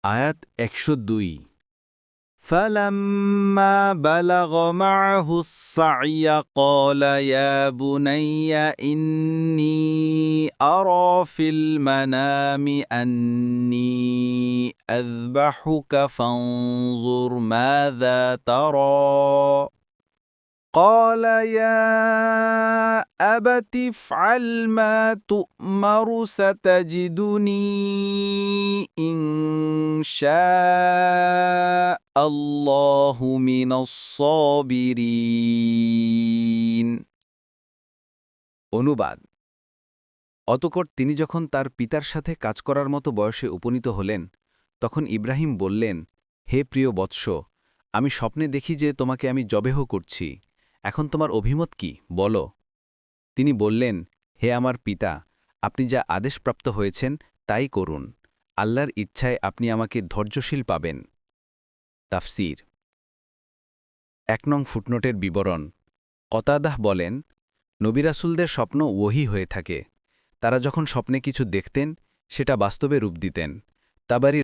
আয়াত 102 فَلَمَّا بَلَغَ مَعَهُ السَّعْيَ قَالَ يَا بُنَيَّ إِنِّي أَرَى فِي الْمَنَامِ أَنِّي أَذْبَحُكَ فَانظُرْ مَاذَا تَرَى قَالَ يَا أَبَتِ افْعَلْ مَا تُؤْمَرُ سَتَجِدُنِي إِن شَاءَ اللَّهُ مِنَ الصَّابِرِينَ। অনুবাদ। অতঃপর তিনি যখন তার পিতার সাথে কাজ করার মতো বয়সে উপনীত হলেন, তখন ইব্রাহিম বললেন, হে প্রিয় বৎস, আমি স্বপ্নে দেখি যে তোমাকে আমি জবেহ করছি। এখন তোমার অভিমত কি বলো। তিনি বললেন, হে আমার পিতা, আপনি যা আদেশপ্রাপ্ত হয়েছেন তাই করুন। আল্লাহর ইচ্ছায় আপনি আমাকে ধৈর্যশীল পাবেন। তাফসীর। 1 নং ফুটনোটের বিবরণ। কতাদাহ বলেন, নবী রাসূলদের স্বপ্ন ওহী হয়ে থাকে। তারা যখন স্বপ্নে কিছু দেখতেন, সেটা বাস্তবে রূপ দিতেন। তাবারি